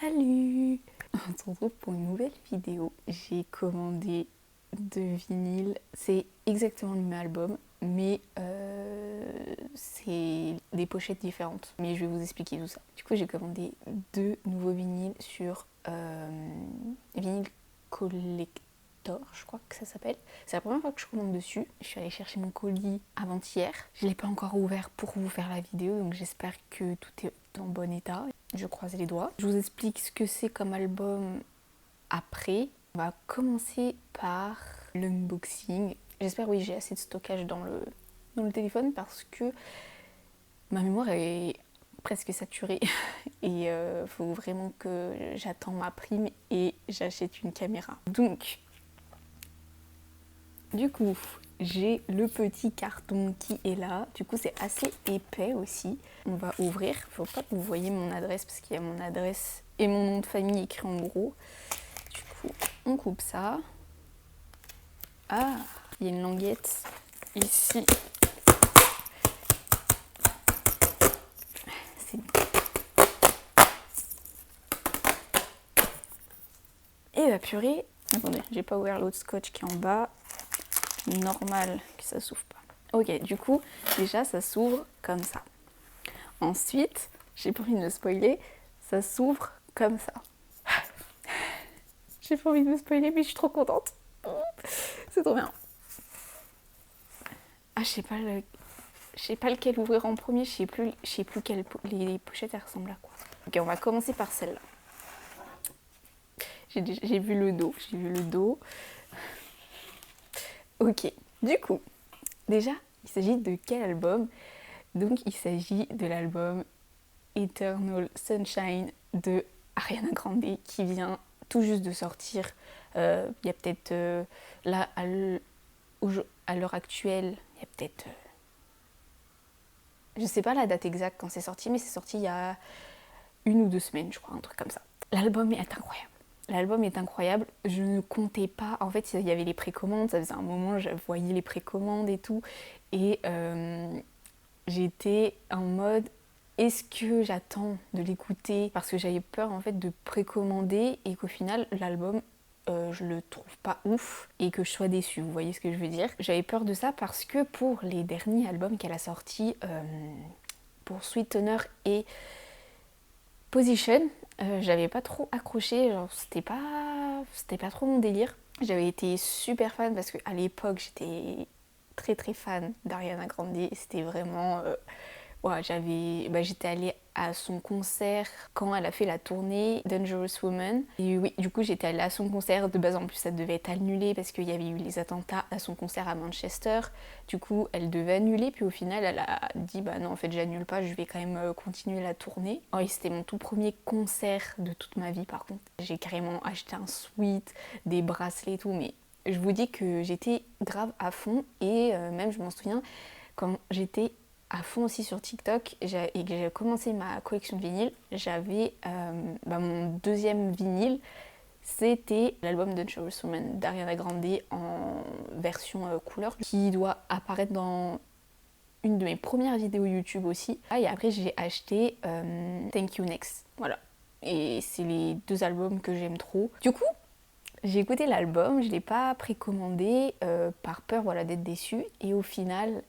Salut! On se retrouve pour une nouvelle vidéo. J'ai commandé 2 vinyles. C'est exactement le même album, mais c'est des pochettes différentes. Mais je vais vous expliquer tout ça. Du coup, j'ai commandé 2 nouveaux vinyles sur Vinyl Collector, je crois que ça s'appelle. C'est la première fois que je commande dessus. Je suis allée chercher mon colis avant-hier. Je ne l'ai pas encore ouvert pour vous faire la vidéo, donc j'espère que tout est en bon état. Je croise les doigts. Je vous explique ce que c'est comme album après. On va commencer par l'unboxing. J'espère, oui, j'ai assez de stockage dans le téléphone parce que ma mémoire est presque saturée et faut vraiment que j'attends ma prime et j'achète une caméra. Donc, du coup, j'ai le petit carton qui est là. Du coup, c'est assez épais aussi. On va ouvrir. Faut pas que vous voyez mon adresse parce qu'il y a mon adresse et mon nom de famille écrit en gros. Du coup, on coupe ça. Ah, il y a une languette ici. C'est bon. Et la purée. Attendez, j'ai pas ouvert l'autre scotch qui est en bas. Normal que ça s'ouvre pas. Ok, du coup, déjà ça s'ouvre comme ça. Ensuite, j'ai pas envie de me spoiler, ça s'ouvre comme ça. J'ai pas envie de me spoiler, mais je suis trop contente. C'est trop bien. Ah, je sais pas lequel ouvrir en premier, je sais plus les pochettes elles ressemblent à quoi. Ok, on va commencer par celle-là. J'ai vu le dos. Ok, du coup, déjà, il s'agit de quel album? Donc, il s'agit de l'album Eternal Sunshine de Ariana Grande qui vient tout juste de sortir. Il y a peut-être là à l'heure actuelle, il y a peut-être je sais pas la date exacte quand c'est sorti, mais c'est sorti il y a 1 ou 2 semaines, je crois, un truc comme ça. L'album est incroyable. L'album est incroyable. Je ne comptais pas. En fait, il y avait les précommandes. Ça faisait un moment, je voyais les précommandes et tout. Et j'étais en mode, est-ce que j'attends de l'écouter parce que j'avais peur en fait de précommander et qu'au final l'album je le trouve pas ouf et que je sois déçue, vous voyez ce que je veux dire. J'avais peur de ça parce que pour les derniers albums qu'elle a sortis, pour Sweet Tenor et Position, j'avais pas trop accroché, genre c'était pas trop mon délire. J'avais été super fan parce qu'à l'époque j'étais très très fan d'Ariana Grande, c'était vraiment ouais, j'étais allée à son concert quand elle a fait la tournée Dangerous Woman. Et oui, du coup, j'étais allée à son concert. De base, en plus, ça devait être annulé parce qu'il y avait eu les attentats à son concert à Manchester. Du coup, elle devait annuler. Puis au final, elle a dit bah non, en fait, j'annule pas, je vais quand même continuer la tournée. Oh, et c'était mon tout premier concert de toute ma vie, par contre. J'ai carrément acheté un sweat, des bracelets et tout, mais je vous dis que j'étais grave à fond. Et même, je m'en souviens, quand j'étais à fond aussi sur TikTok et que j'ai commencé ma collection de vinyles, j'avais mon deuxième vinyle, c'était l'album Dangerous Woman d'Ariana Grande en version couleur qui doit apparaître dans une de mes premières vidéos YouTube aussi. Et après j'ai acheté Thank You Next, voilà. Et c'est les 2 albums que j'aime trop. Du coup, j'ai écouté l'album, je l'ai pas précommandé par peur voilà, d'être déçue et au final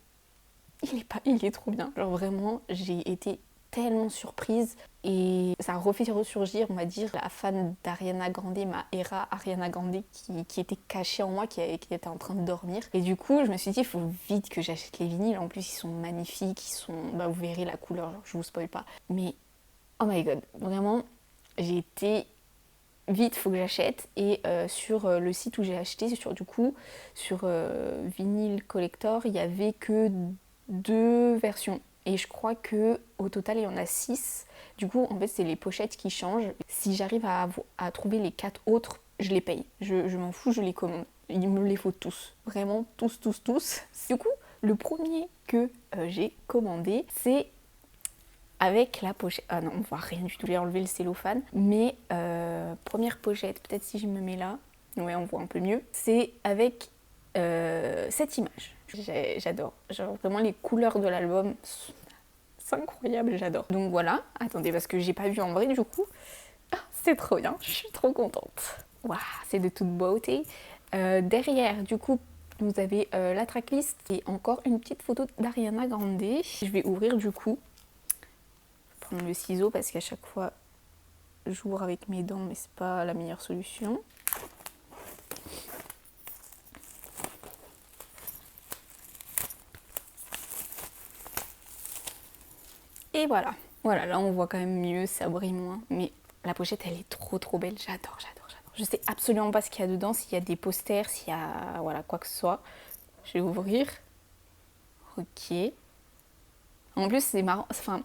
il est trop bien. Genre vraiment, j'ai été tellement surprise et ça a refait ressurgir, on va dire, la fan d'Ariana Grande, ma era Ariana Grande qui était cachée en moi, qui était en train de dormir. Et du coup, je me suis dit, il faut vite que j'achète les vinyles. En plus, ils sont magnifiques, vous verrez la couleur, genre, je vous spoil pas. Mais, oh my god, vraiment, j'ai été vite, faut que j'achète. Et sur le site où j'ai acheté, sur Vinyl Collector, il y avait que 2 versions. Et je crois que au total, il y en a 6. Du coup, en fait, c'est les pochettes qui changent. Si j'arrive à trouver les 4 autres, je les paye. Je m'en fous, je les commande. Il me les faut tous. Vraiment, tous. Du coup, le premier que j'ai commandé, c'est avec la pochette. Ah non, on voit rien du tout, j'ai enlevé le cellophane. Mais première pochette, peut-être si je me mets là, ouais, on voit un peu mieux. C'est avec cette image. J'adore. Genre vraiment les couleurs de l'album, c'est incroyable, j'adore. Donc voilà, attendez parce que j'ai pas vu en vrai du coup. Ah, C'est trop bien, je suis trop contente. Waouh, c'est de toute beauté. Derrière, du coup, vous avez la tracklist et encore une petite photo d'Ariana Grande. Je vais ouvrir du coup. Prendre le ciseau parce qu'à chaque fois, j'ouvre avec mes dents, mais c'est pas la meilleure solution. Et voilà. Voilà, là on voit quand même mieux, ça brille moins. Mais la pochette, elle est trop belle. J'adore, j'adore, j'adore. Je sais absolument pas ce qu'il y a dedans, s'il y a des posters, s'il y a voilà, quoi que ce soit. Je vais ouvrir. Ok. En plus, c'est marrant. Enfin,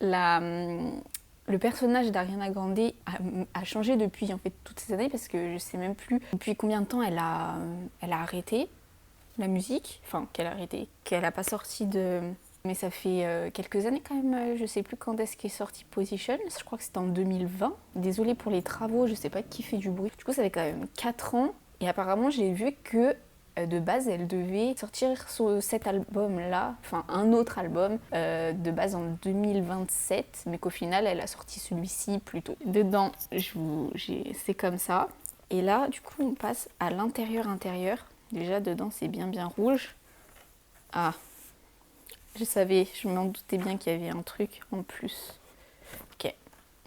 le personnage d'Ariana Grande a changé depuis en fait toutes ces années parce que je sais même plus depuis combien de temps elle a arrêté la musique. Enfin, qu'elle a arrêté. Qu'elle a pas sorti de... Mais ça fait quelques années quand même, je sais plus quand est-ce qu'est sorti Position, je crois que c'était en 2020. Désolée pour les travaux, je sais pas qui fait du bruit. Du coup ça fait quand même 4 ans et apparemment j'ai vu que de base elle devait sortir cet album-là, enfin un autre album de base en 2027, mais qu'au final elle a sorti celui-ci plus tôt. Dedans, c'est comme ça. Et là du coup on passe à l'intérieur. Déjà dedans c'est bien rouge. Ah, je savais, je m'en doutais bien qu'il y avait un truc en plus. Ok.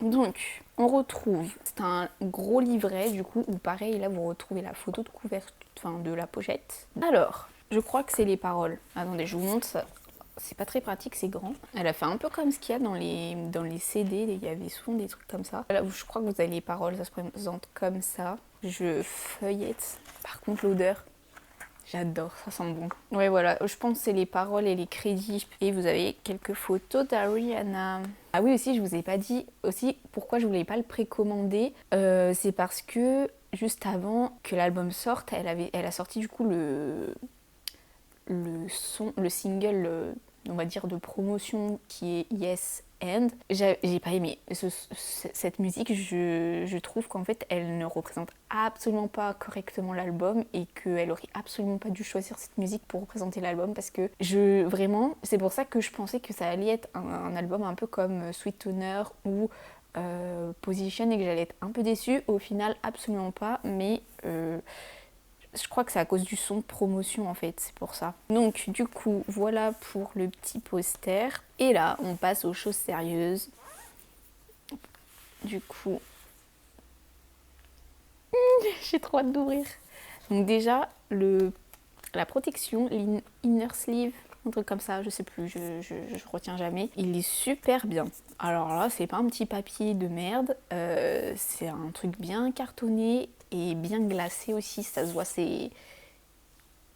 Donc, on retrouve, c'est un gros livret du coup, où pareil, là vous retrouvez la photo de couverture, enfin de la pochette. Alors, je crois que c'est les paroles. Attendez, je vous montre ça. C'est pas très pratique, c'est grand. Elle a fait un peu comme ce qu'il y a dans les CD, il y avait souvent des trucs comme ça. Là, je crois que vous avez les paroles, ça se présente comme ça. Je feuillette. Par contre, l'odeur, j'adore, ça sent bon. Ouais, voilà, je pense que c'est les paroles et les crédits. Et vous avez quelques photos d'Ariana. Ah oui, aussi, je vous ai pas dit aussi pourquoi je voulais pas le précommander. C'est parce que juste avant que l'album sorte, elle a sorti du coup le single, on va dire, de promotion qui est Yes And. J'ai pas aimé cette musique. Je trouve qu'en fait elle ne représente absolument pas correctement l'album et qu'elle aurait absolument pas dû choisir cette musique pour représenter l'album parce que vraiment, c'est pour ça que je pensais que ça allait être un album un peu comme Sweet Toner ou Position et que j'allais être un peu déçue. Au final, absolument pas, mais je crois que c'est à cause du son de promotion en fait, c'est pour ça. Donc du coup, voilà pour le petit poster. Et là, on passe aux choses sérieuses. Du coup, j'ai trop hâte d'ouvrir. Donc déjà, la protection, l'inner sleeve, un truc comme ça, je sais plus, je retiens jamais. Il est super bien. Alors là, c'est pas un petit papier de merde, c'est un truc bien cartonné et bien glacé aussi, ça se voit, c'est...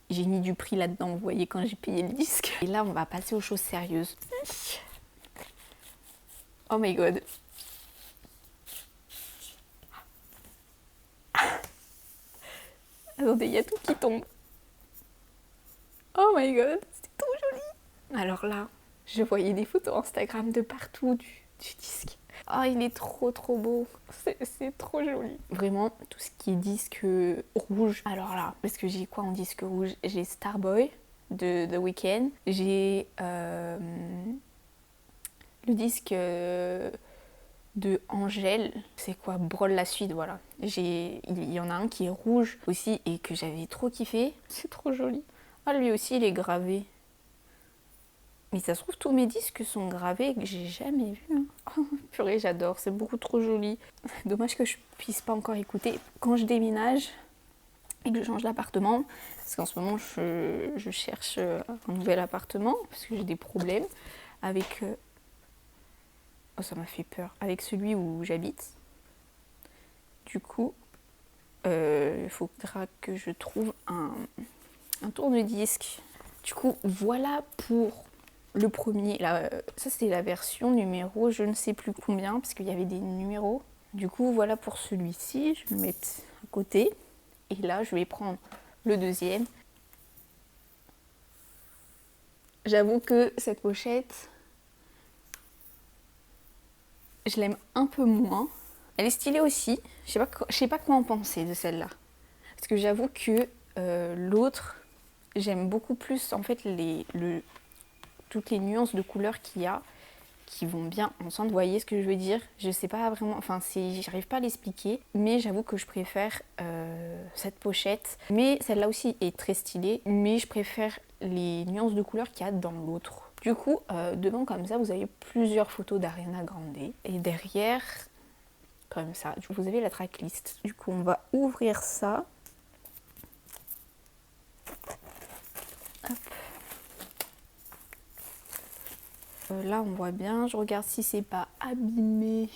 J'ai mis du prix là-dedans, vous voyez, quand j'ai payé le disque. Et là, on va passer aux choses sérieuses. Oh my god. Attendez, il y a tout qui tombe. Oh my god, c'est trop joli. Alors là, je voyais des photos Instagram de partout du disque. Oh, il est trop beau. C'est trop joli. Vraiment, tout ce qui est disque rouge. Alors là, parce que j'ai quoi en disque rouge? J'ai Starboy de The Weeknd. J'ai le disque de Angèle. C'est quoi? Brôle la suite, voilà. Il y en a un qui est rouge aussi et que j'avais trop kiffé. C'est trop joli. Ah, lui aussi, il est gravé. Mais ça se trouve, tous mes disques sont gravés et que j'ai jamais vu. Hein. Oh, purée, j'adore, c'est beaucoup trop joli. Dommage que je puisse pas encore écouter. Quand je déménage et que je change d'appartement, parce qu'en ce moment, je cherche un nouvel appartement, parce que j'ai des problèmes avec... Oh, ça m'a fait peur. Avec celui où j'habite. Du coup, il faudra que je trouve un tourne-disque. Du coup, voilà pour... Le premier, là, ça c'était la version numéro je ne sais plus combien, parce qu'il y avait des numéros. Du coup, voilà pour celui-ci, je vais le mettre à côté. Et là, je vais prendre le deuxième. J'avoue que cette pochette, je l'aime un peu moins. Elle est stylée aussi, je sais pas quoi en penser de celle-là. Parce que j'avoue que l'autre, j'aime beaucoup plus en fait toutes les nuances de couleurs qu'il y a, qui vont bien ensemble. Vous voyez ce que je veux dire? Je sais pas vraiment, enfin j'arrive pas à l'expliquer, mais j'avoue que je préfère cette pochette. Mais celle-là aussi est très stylée, mais je préfère les nuances de couleurs qu'il y a dans l'autre. Du coup, devant comme ça, vous avez plusieurs photos d'Ariana Grande. Et derrière, comme ça, vous avez la tracklist. Du coup, on va ouvrir ça. Hop. Là, on voit bien. Je regarde si c'est pas abîmé.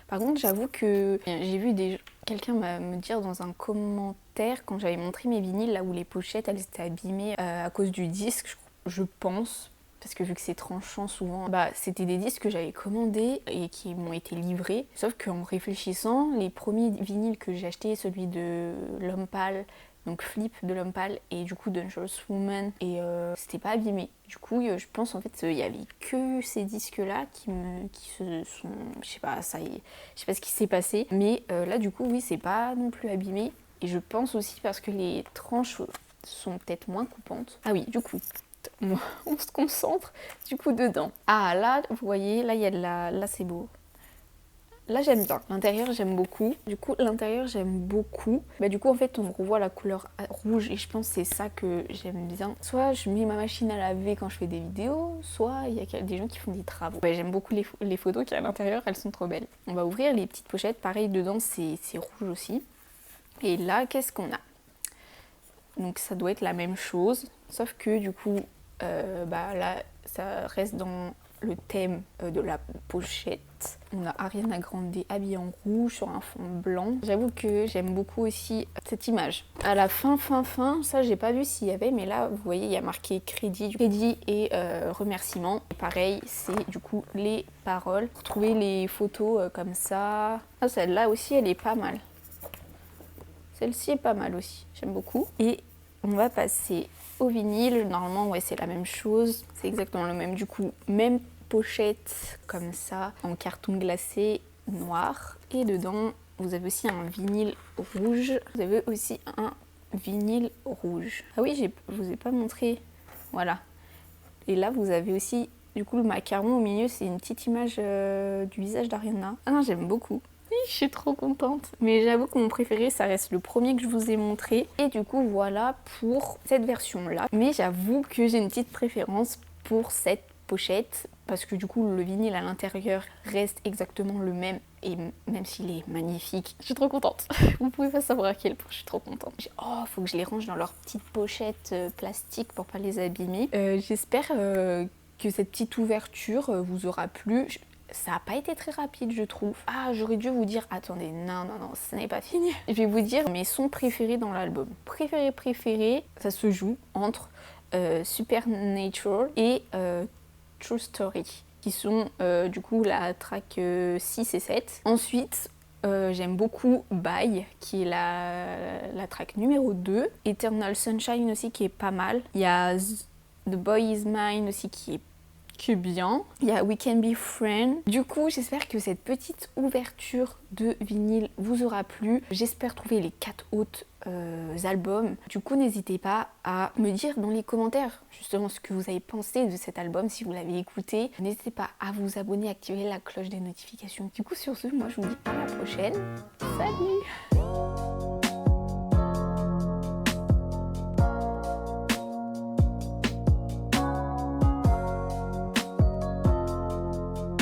Par contre, j'avoue que j'ai vu quelqu'un me dire dans un commentaire, quand j'avais montré mes vinyles, là où les pochettes, elles étaient abîmées à cause du disque, je pense. Parce que vu que c'est tranchant souvent, c'était des disques que j'avais commandés et qui m'ont été livrés. Sauf qu'en réfléchissant, les premiers vinyles que j'ai achetés, celui de L'Homme Pâle, donc Flip de L'Homme Pâle et du coup Dangerous Woman, et c'était pas abîmé. Du coup, je pense en fait il y avait que ces disques-là qui se sont, je sais pas ce qui s'est passé, mais là du coup oui c'est pas non plus abîmé. Et je pense aussi parce que les tranches sont peut-être moins coupantes. Ah oui, du coup. On se concentre du coup dedans. Ah là, vous voyez, là il y a de la... Là c'est beau. Là j'aime bien. L'intérieur j'aime beaucoup. Du coup l'intérieur j'aime beaucoup. Du coup en fait on revoit la couleur rouge et je pense que c'est ça que j'aime bien. Soit je mets ma machine à laver quand je fais des vidéos, soit il y a des gens qui font des travaux. J'aime beaucoup les photos qu'il y a à l'intérieur, elles sont trop belles. On va ouvrir les petites pochettes. Pareil dedans c'est rouge aussi. Et là qu'est-ce qu'on a? Donc ça doit être la même chose, sauf que du coup, là, ça reste dans le thème de la pochette. On a Ariana Grande habillée en rouge sur un fond blanc. J'avoue que j'aime beaucoup aussi cette image. À la fin, ça j'ai pas vu s'il y avait, mais là, vous voyez, il y a marqué crédit et remerciements. Pareil, c'est du coup les paroles. Retrouver les photos comme ça. Ah, celle-là aussi, elle est pas mal. Celle-ci est pas mal aussi, j'aime beaucoup. Et on va passer au vinyle. Normalement, ouais, c'est la même chose. C'est exactement le même. Du coup, même pochette comme ça, en carton glacé noir. Et dedans, vous avez aussi un vinyle rouge. Vous avez aussi un vinyle rouge. Ah oui, je vous ai pas montré. Voilà. Et là, vous avez aussi, du coup, le macaron au milieu. C'est une petite image du visage d'Ariana. Ah non, j'aime beaucoup. Je suis trop contente. Mais j'avoue que mon préféré, ça reste le premier que je vous ai montré. Et du coup, voilà pour cette version-là. Mais j'avoue que j'ai une petite préférence pour cette pochette. Parce que du coup, le vinyle à l'intérieur reste exactement le même. Et même s'il est magnifique, je suis trop contente. Vous pouvez pas savoir à quel point je suis trop contente. Faut que je les range dans leur petite pochette plastique pour pas les abîmer. J'espère que cette petite ouverture vous aura plu. Ça n'a pas été très rapide, je trouve. Ah, j'aurais dû vous dire... Attendez, non, ce n'est pas fini. Je vais vous dire mes sons préférés dans l'album. Préférés, ça se joue entre Supernatural et True Story, qui sont du coup la track 6 et 7. Ensuite, j'aime beaucoup Bye, qui est la track numéro 2. Eternal Sunshine aussi, qui est pas mal. Il y a The Boy Is Mine aussi, qui est bien. Il y a We Can Be Friends. Du coup, j'espère que cette petite ouverture de vinyle vous aura plu. J'espère trouver les 4 autres albums. Du coup, n'hésitez pas à me dire dans les commentaires justement ce que vous avez pensé de cet album, si vous l'avez écouté. N'hésitez pas à vous abonner, activer la cloche des notifications. Du coup, sur ce, moi je vous dis à la prochaine. Salut!